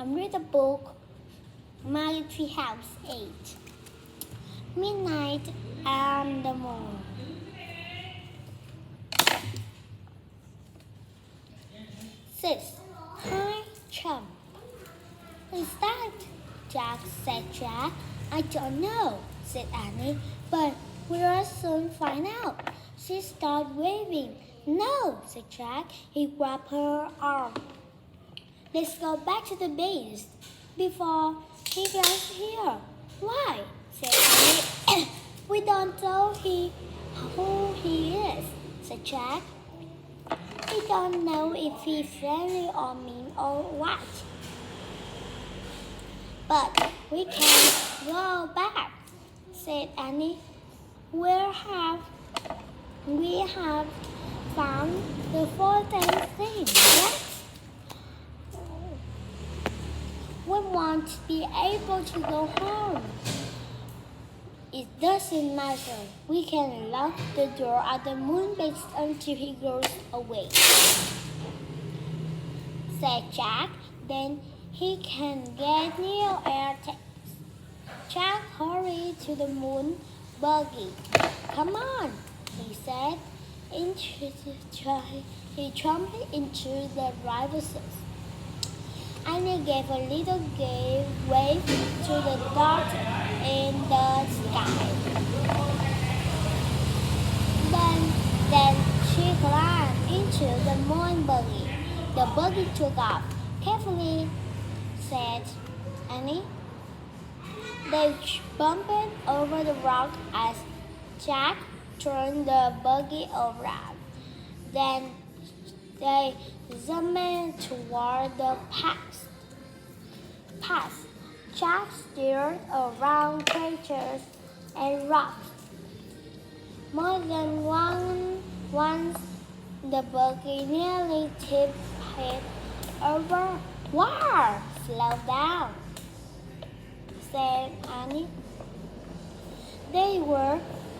and read the book Military House 8. Midnight and the Moon. 6. Hi, chum. Is that Jack? Said Jack. I don't know, said Annie, but we'll soon find out. She started waving. No, said Jack. He grabbed her arm. Let's go back to the base before he gets here. Why? Said Annie. We don't know who he is, said Jack. We don't know if he's friendly or mean or what. But we can go back, said Annie. We have found the 14th thing, yes? We want to be able to go home. It doesn't matter. We can lock the door at the moon base until he goes away, said Jack. Then he can get new air tanks. Jack hurried to the moon buggy. Come on, he said. He jumped into the driver's seat. Annie gave a little wave to the dot in the sky. Then she climbed into the moon buggy. The buggy took off. Carefully, said Annie. They bumped over the rock as Jack turned the buggy around. Then they zoomed toward the pass. Jack steered around craters and rocks. More than once, the buggy nearly tipped it over. Wow! Slow down, said Annie. They were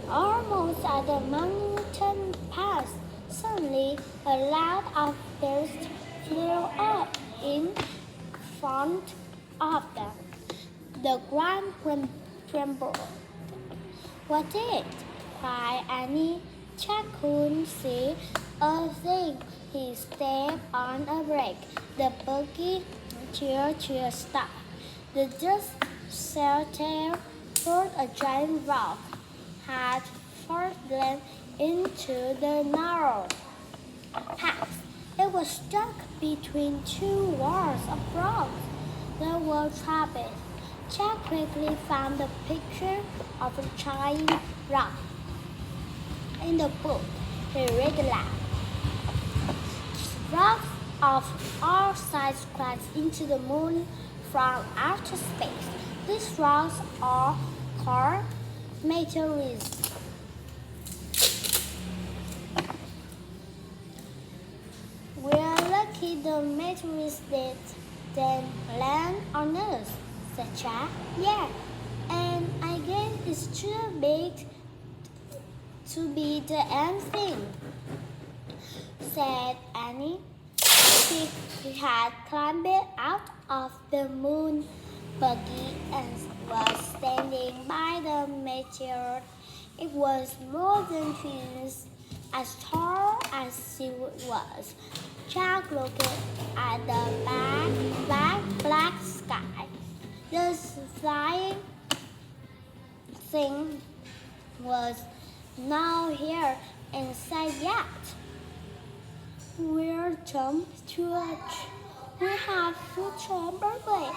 almost at the mountain pass. Suddenly, a loud outburst flew up in front of them. The ground trembled. What is it? Cried Annie. Jack couldn't see a thing. He stepped on a brake. The buggy cheered to a stop. The dust settled toward a giant rock had forced them into the narrow pass. It was stuck between two walls of rocks. They were trapped. Jack quickly found the picture of a giant rock in the book. He read aloud. Rocks of all sizes crash into the moon from outer space. These rocks are called meteorites. We're lucky the meteorites didn't land on us, said Jack. Yeah, and I guess it's too big to be the end thing, said Annie. He had climbed out of the moon buggy and was standing by the meteor. It was more than twice as tall as she was. Jack looked at the black sky. The flying thing was now here inside yet. We're jumped to we have to jump over it,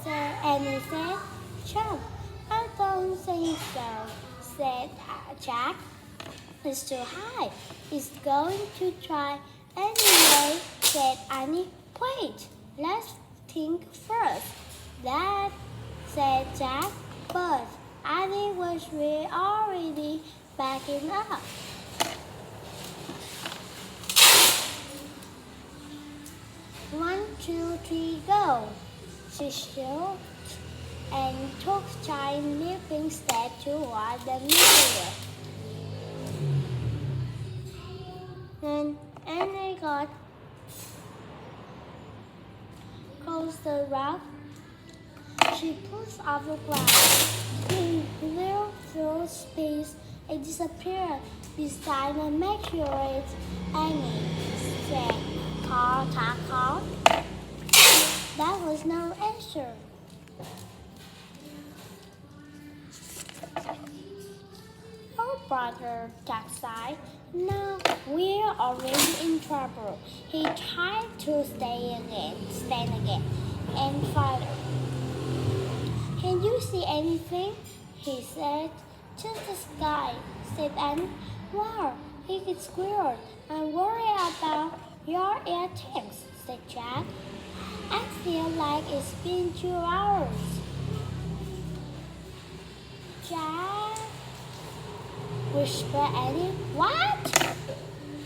Annie said. Jump? I don't think so, said Jack. It's too high. It's going to try anyway, said Annie. Wait, let's think first. That, said Jack, but Annie was already backing up. 1, 2, 3, go! She shouted and took giant leaping steps toward the meteor. And Annie got close across the rock. She pushed off the ground. He flew through space and disappeared beside the meteorite. Annie said, "Call, call." That was no answer. Her brother Jack sighed. "Now we're already in trouble." He tried to stand again, and fired. "Can you see anything?" he said. "Just the sky," said Annie. "Wow," he squealed. "I'm worried about your earthings," said Jack. "I feel like it's been 2 hours." "Jack," whispered Annie. "What?"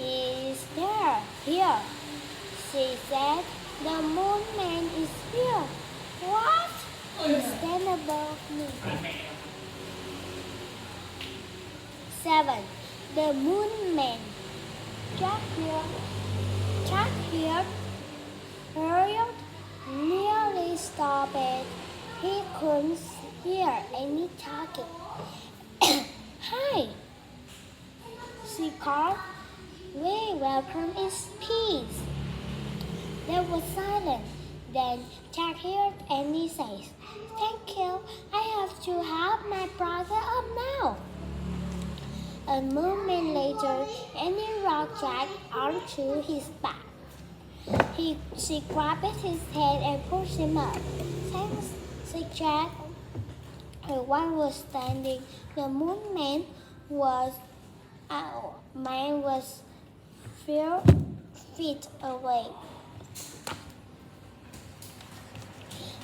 "He's there, here," she said. "The moon man is here." "What?" "He stands above me." 7. The moon man. Jack here hurried, nearly stopped it. He couldn't hear any talking. "Hi," she called. "We welcome its peace." There was silence. Then Jack heard Annie say, "Thank you. I have to help my brother up now." A moment later, Annie rocked Jack onto his back. She grabbed his head and pushed him up. "Thanks," said Jack. Everyone was standing. The moon man was 4 feet away.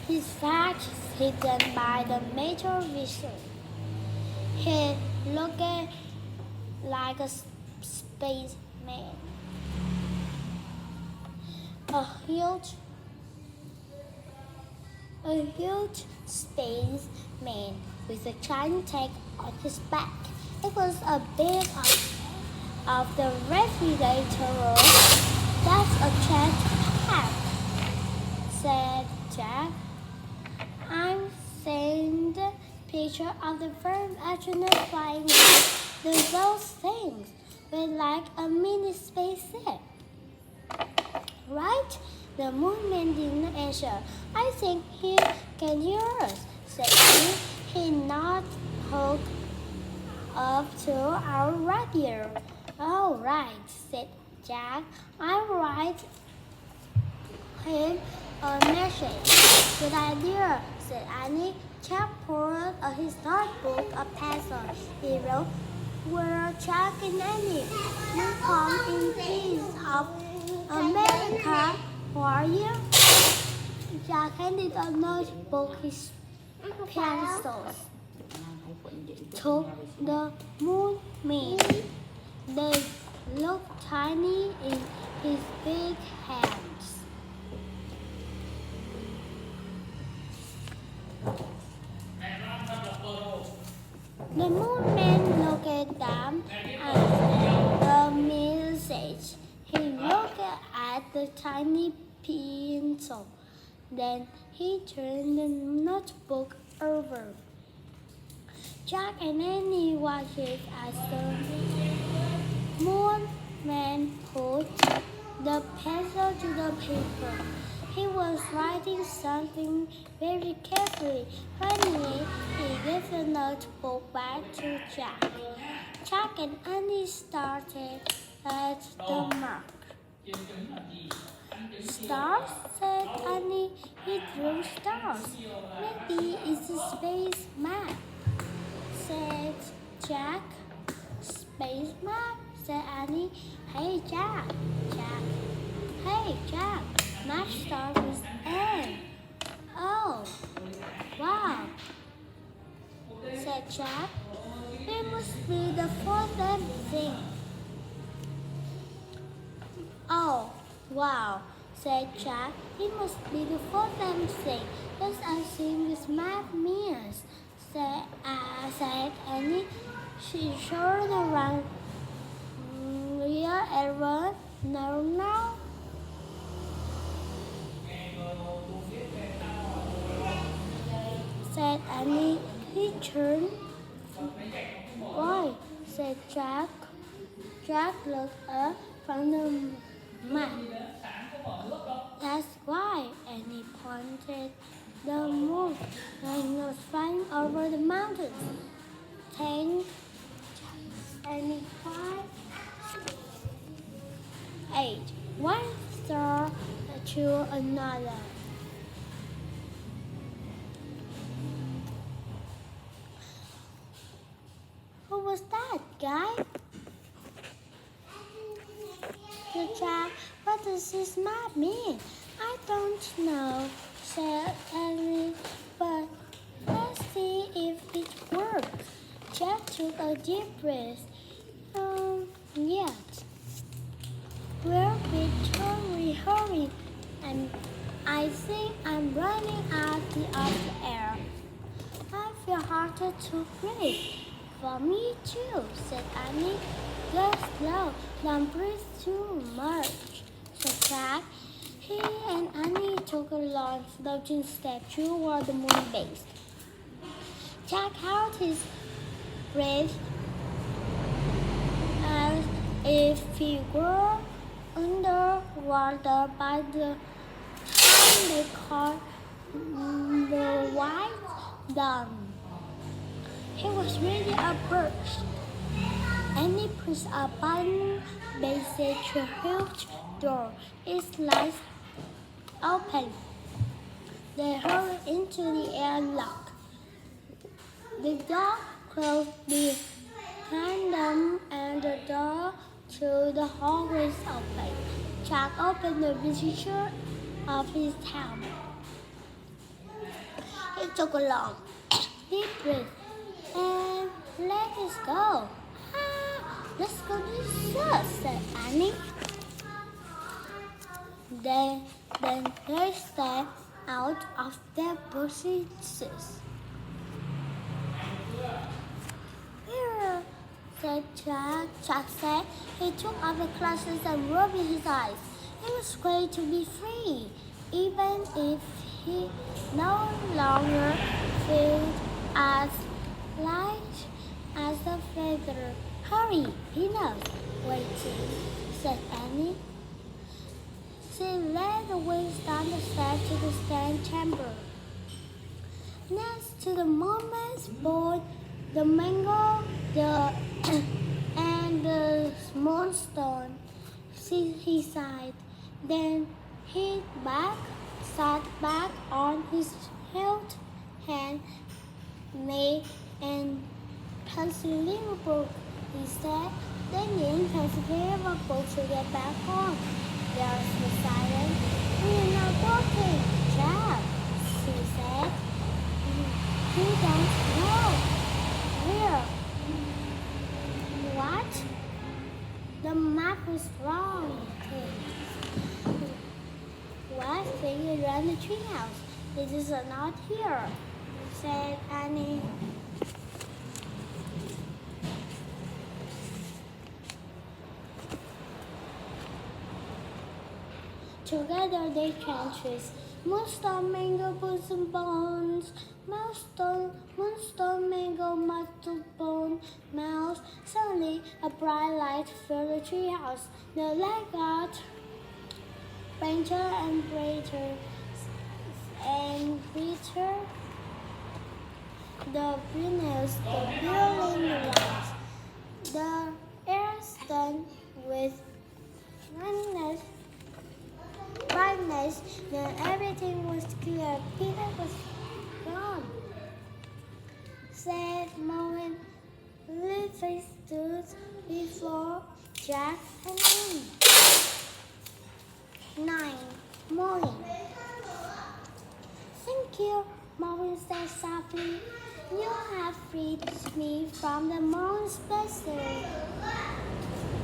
His face hidden by the metal visor. He looked like a spaceman. A huge spaceman with a giant tank on his back. It was a bit of the refrigerator room. "That's a jet pack," said Jack. "I'm seeing the picture of the first astronaut flying those things with like a mini spaceship." "Right?" The moon man didn't answer. "I think he can hear us," said Annie. "He not hooked up to our radio." "All right," said Jack. "I'll write him a message." "Good idea," said Annie. Jack pulled his notebook a pencil. He wrote, "We're Jack and Annie. We come in peace of America. Who are you?" Jack handed a notebook his pencils to the moon man. They looked tiny in his big hands. The moon man looked at them and the message. He looked at the tiny pencil. Then he turned the notebook over. Jack and Annie watched as the moon man put the pencil to the paper. He was writing something very carefully. Finally, he gave the notebook back to Jack. Jack and Annie started at the mark. "Stars," said Annie. "He drew stars. Maybe it's a space map," said Jack. "Space map," said Annie. "Hey, Jack. Hey, Jack. Match starts with N." "Oh, wow," said Jack. "It must be the fourth thing." "Oh, wow," said Jack. "It must be the fourth thing. Let's ask him what math means," said Annie. She showed around. "Real error? No. Annie. He turned. Why? Said Jack. Jack looked up from the map. That's why. Annie pointed. The moon was flying over the mountains. Ten, Annie 8. One star to another. Who was that guy? The Jack, what does this map mean? I don't know, said Annie, but let's see if it works. Jack took a deep breath. Yet. We're Victory, hurry. I think I'm running out of the air. I feel harder to breathe. For me too, said Annie. Go slow, don't breathe too much, said Jack. He and Annie took a long slouching step toward the moon base. Jack held his breath as if he were underwater by the time they caught the white dawn. He was really a burst. Annie pushed a button beside the huge door. It sliced open. They hurried into the airlock. The door closed behind them and the door to the hallways open. Jack opened the visor of his helmet. He took a long, deep breath and let us go. Let's go to the church, said Annie. Then they stepped out of their bushes. Here, said Jack. Jack said. He took off the glasses and rubbed his eyes. It was great to be free, even if he no longer felt as light as a feather. Hurry, Peanut. Waiting, said Annie. She led the way down the steps to the stand chamber. Next to the moment's board, the mango, and the moonstone. He sighed. Then he sat back on his held hand, made and pencil book. He said, they need pencil book to get back home. There was silence. We're not walking, Jack, she said. You don't know. Where? What? The map was wrong. Well, think around the treehouse. It is not here, said Annie. Together they trenches. Moonstone, mango, boots and bones. Moonstone, mango, muscle, bone, mouse. Suddenly, a bright light filled the treehouse. The light got brighter and brighter and brighter. The brightness, the brilliant lights. The air stunned with brightness, then everything was clear. Peter was gone. Sad moment, Livy stood before Jack and Annie. 9. Morning. Thank you, Marvin said softly. You have freed me from the monster.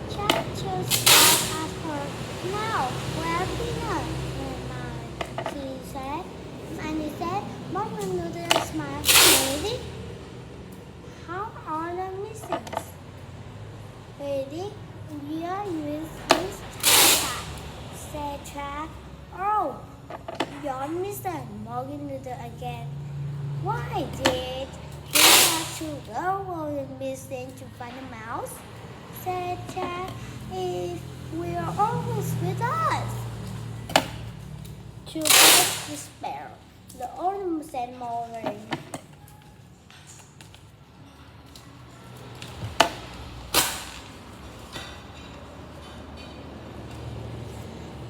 Jack just laughed at her. Now, where Peanut? She said. And he said, Marvin nodded and smiled. Ready? How are the missings? Ready? We are using this tag, said Jack. Oh, you're missing. Morgan nodded again. Why did we have to go all the missing to find a mouse? Said Jack. If we're almost with us. To his despair, the old said Morgan.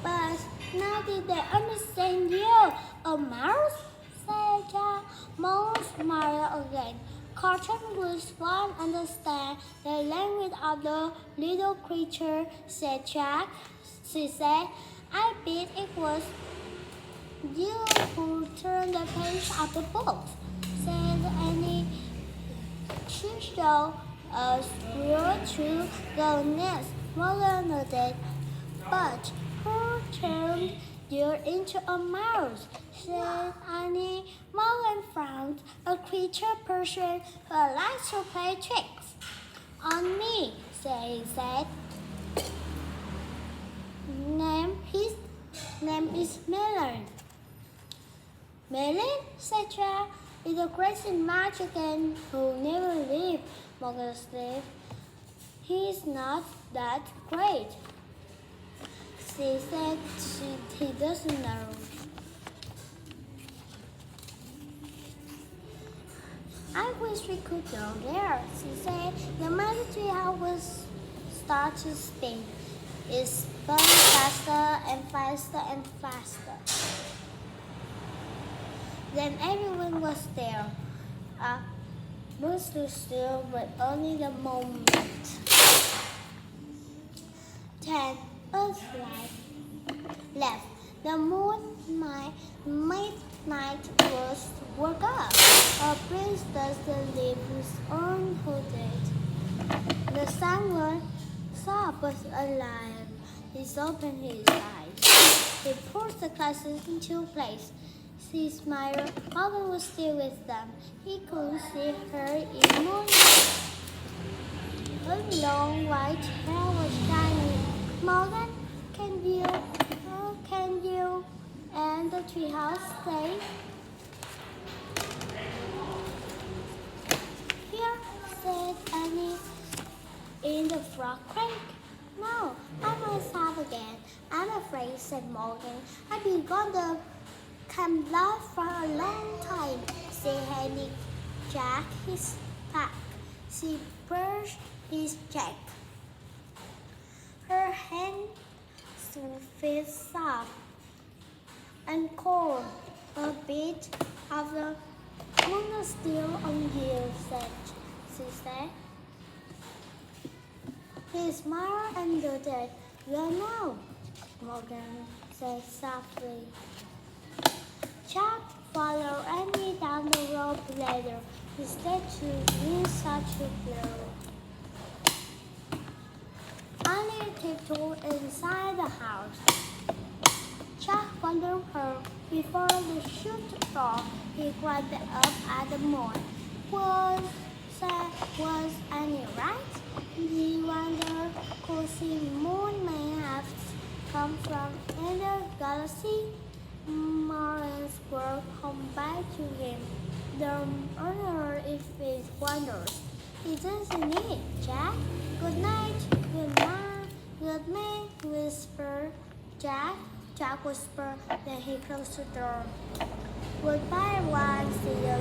But now did they understand you? A mouse? Said Jack. Mouse smiled again. Cotton Woods won't understand the language of the little creature, said Jack. She said, I bet it was you who turned the page of the book, said Annie. She showed us where to go next. Morgan nodded. But who turned you into a mouse? Said Annie. Morgan found a creature person who likes to play tricks on me, he said. His name is Melon. Melon, said Jack, is a crazy magician who never leaves Morgan's sleep. He's not that great. She said he doesn't know. I wish we could go there, she said. The magic tree house will start to spin. It spun faster and faster and faster. Then everyone was there. Mostly still, but only the moment. Then Earthlight left. The midnight was woke up. A princess lives unhooded. The sun saw was alive. He opened his eyes. He pushed the glasses into place. She smiled. Morgan was still with them. He could see her in moonlight. Her long white hair was shining. Morgan, can you and the treehouse stay? Here, said Annie, in the frog crate. No, I myself again. I'm afraid, said Morgan. I've been gone the camouflage for a long time. She handed Jack his pack. She brushed his cheek. Her hand felt soft and cold. A bit of the moon is still on you, she said. He smiled and nodded. You know, Morgan said softly. Jack followed Annie down the rope ladder. He stayed to win such a blow. Annie tiptoed inside the house. Jack followed her. Before the chute door, he grabbed up at the moon. Was Annie right? He wondered, could the moon may have come from another galaxy? Morgan's world come back to him. The honor if it wonders. He doesn't need Jack. Good night, good night, whispered Jack. Jack whispered, then he closed the door. Goodbye, everyone. See you